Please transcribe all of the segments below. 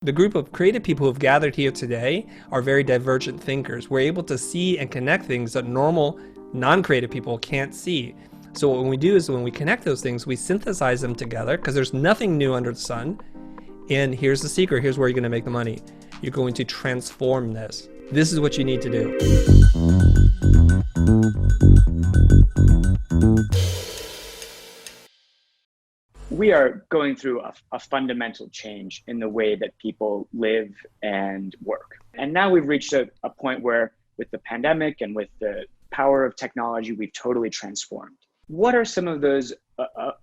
The group of creative people who have gathered here today are very divergent thinkers. We're able to see and connect things that normal, non-creative people can't see. So what we do is when we connect those things, we synthesize them together because there's nothing new under the sun. And here's the secret. Here's where you're going to make the money. You're going to transform this. This is what you need to do. We are going through a fundamental change in the way that people live and work. And now we've reached a point where with the pandemic and with the power of technology, we've totally transformed. What are some of those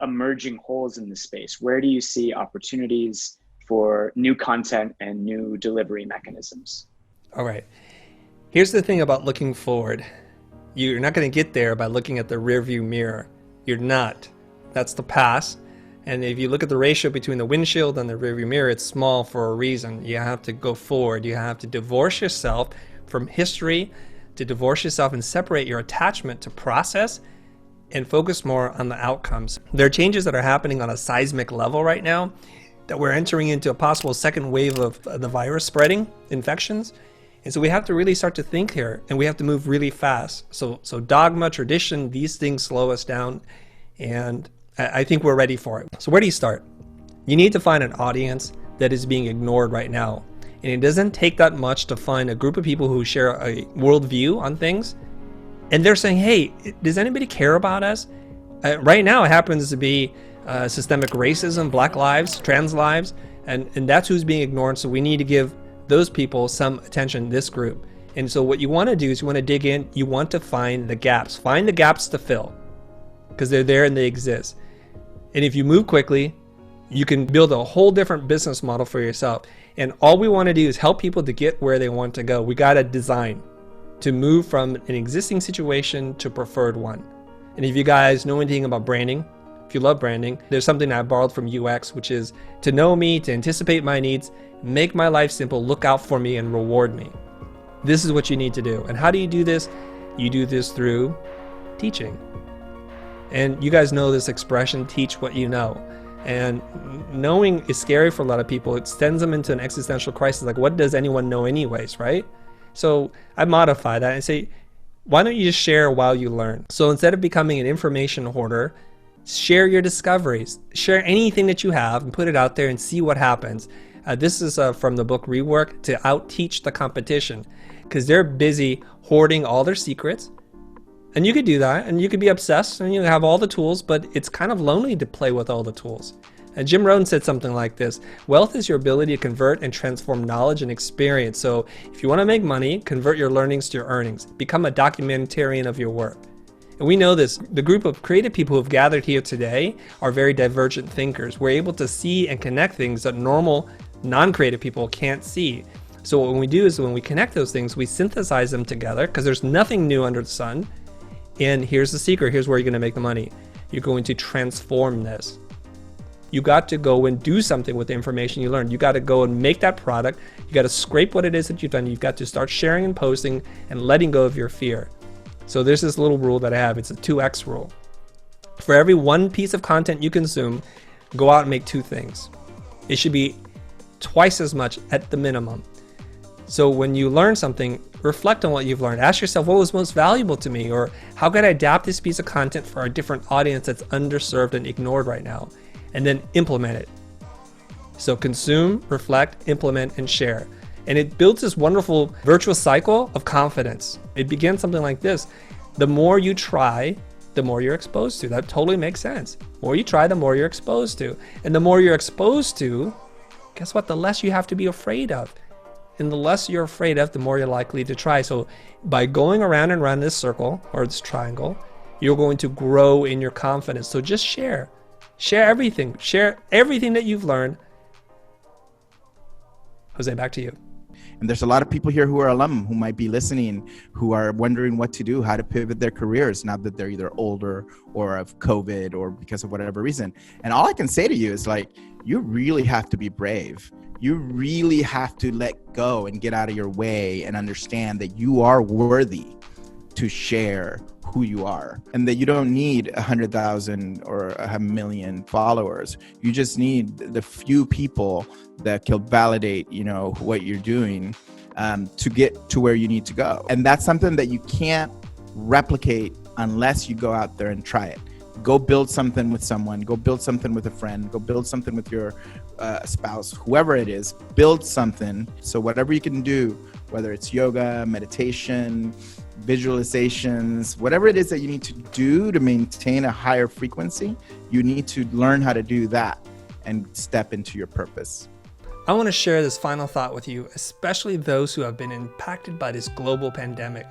emerging holes in the space? Where do you see opportunities for new content and new delivery mechanisms? All right. Here's the thing about looking forward. You're not going to get there by looking at the rearview mirror. You're not. That's the past. And if you look at the ratio between the windshield and the rearview mirror, it's small for a reason. You have to go forward. You have to divorce yourself from history, to divorce yourself and separate your attachment to process and focus more on the outcomes. There are changes that are happening on a seismic level right now that we're entering into a possible second wave of the virus spreading, infections. And so we have to really start to think here, and we have to move really fast. So dogma, tradition, these things slow us down, and I think we're ready for it. So where do you start? You need to find an audience that is being ignored right now. And it doesn't take that much to find a group of people who share a worldview on things. And they're saying, hey, does anybody care about us? Right now it happens to be systemic racism, black lives, trans lives, and that's who's being ignored. So we need to give those people some attention, this group. And so what you want to do is you want to dig in, you want to find the gaps to fill, because they're there and they exist. And if you move quickly, you can build a whole different business model for yourself. And all we want to do is help people to get where they want to go. We got to design to move from an existing situation to a preferred one. And if you guys know anything about branding, if you love branding, there's something I borrowed from UX, which is to know me, to anticipate my needs, make my life simple, look out for me, and reward me. This is what you need to do. And how do you do this? You do this through teaching. And you guys know this expression, teach what you know. And knowing is scary for a lot of people. It sends them into an existential crisis. Like, what does anyone know anyways, right? So I modify that and say, why don't you just share while you learn? So instead of becoming an information hoarder, share your discoveries. Share anything that you have and put it out there and see what happens. This is from the book Rework, to out-teach the competition, because they're busy hoarding all their secrets. And you could do that, and you could be obsessed, and you have all the tools, but it's kind of lonely to play with all the tools. Jim Rohn said something like this: wealth is your ability to convert and transform knowledge and experience. So if you want to make money, convert your learnings to your earnings. Become a documentarian of your work. And we know this. The group of creative people who have gathered here today are very divergent thinkers. We're able to see and connect things that normal, non-creative people can't see. So what we do is when we connect those things, we synthesize them together because there's nothing new under the sun. And here's the secret. Here's where you're going to make the money. You're going to transform this. You got to go and do something with the information you learned. You got to go and make that product. You got to scrape what it is that you've done. You've got to start sharing and posting and letting go of your fear. So there's this little rule that I have. It's a 2x rule. For every one piece of content you consume, go out and make 2 things. It should be twice as much at the minimum. So when you learn something, reflect on what you've learned. Ask yourself, what was most valuable to me? Or how could I adapt this piece of content for a different audience that's underserved and ignored right now? And then implement it. So consume, reflect, implement, and share. And it builds this wonderful virtuous cycle of confidence. It begins something like this: the more you try, the more you're exposed to. That totally makes sense. The more you try, the more you're exposed to. And the more you're exposed to, guess what? The less you have to be afraid of. And the less you're afraid of, the more you're likely to try. So by going around and around this circle or this triangle, you're going to grow in your confidence. So just share. Share everything. Share everything that you've learned. Jose, back to you. And there's a lot of people here who are alum who might be listening, who are wondering what to do, how to pivot their careers now that they're either older or of COVID or because of whatever reason. And all I can say to you is, like, you really have to be brave. You really have to let go and get out of your way and understand that you are worthy to share who you are, and that you don't need 100,000 or 1,000,000 followers. You just need the few people that can validate, what you're doing to get to where you need to go. And that's something that you can't replicate unless you go out there and try it. Go build something with someone, go build something with a friend, go build something with your spouse, whoever it is, build something. So whatever you can do, whether it's yoga, meditation, visualizations, whatever it is that you need to do to maintain a higher frequency, you need to learn how to do that and step into your purpose. I want to share this final thought with you, especially those who have been impacted by this global pandemic.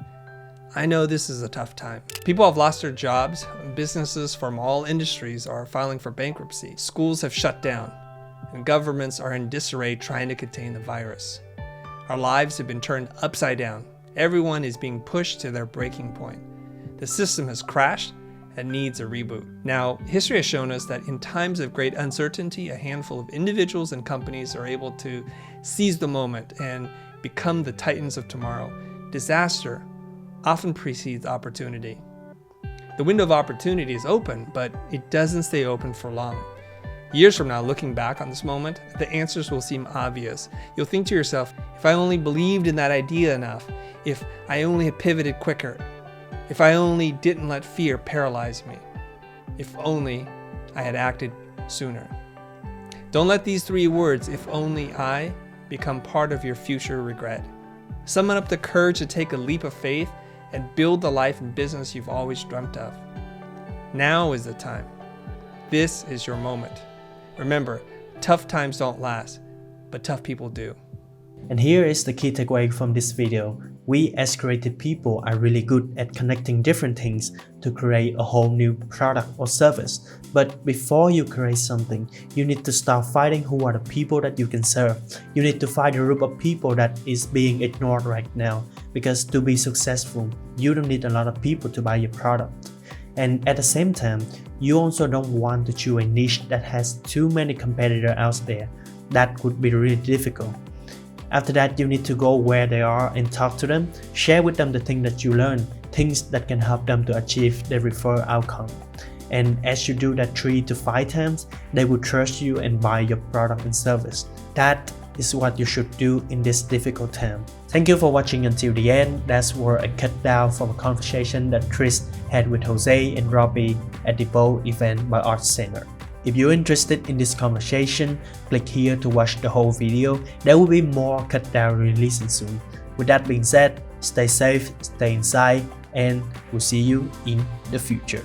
I know this is a tough time. People have lost their jobs. Businesses from all industries are filing for bankruptcy. Schools have shut down, and governments are in disarray trying to contain the virus. Our lives have been turned upside down. Everyone is being pushed to their breaking point. The system has crashed and needs a reboot. Now, history has shown us that in times of great uncertainty, a handful of individuals and companies are able to seize the moment and become the titans of tomorrow. Disaster often precedes opportunity. The window of opportunity is open, but it doesn't stay open for long. Years from now, looking back on this moment, the answers will seem obvious. You'll think to yourself, if I only believed in that idea enough, if I only had pivoted quicker, if I only didn't let fear paralyze me, if only I had acted sooner. Don't let these 3 words, if only I, become part of your future regret. Summon up the courage to take a leap of faith and build the life and business you've always dreamt of. Now is the time. This is your moment. Remember, tough times don't last, but tough people do. And here is the key takeaway from this video. We as creative people are really good at connecting different things to create a whole new product or service. But before you create something, you need to start finding who are the people that you can serve. You need to find a group of people that is being ignored right now. Because to be successful, you don't need a lot of people to buy your product. And at the same time, you also don't want to choose a niche that has too many competitors out there. That could be really difficult. After that, you need to go where they are and talk to them, share with them the things that you learn, things that can help them to achieve their referred outcome. And as you do that 3 to 5 times, they will trust you and buy your product and service. That is what you should do in this difficult time. Thank you for watching until the end. That's where I cut down from a conversation that Chris had with Jose and Robbie at the BOLD event by ArtCenter. If you're interested in this conversation, click here to watch the whole video. There will be more cut down releasing soon. With that being said, stay safe, stay inside, and we'll see you in the future.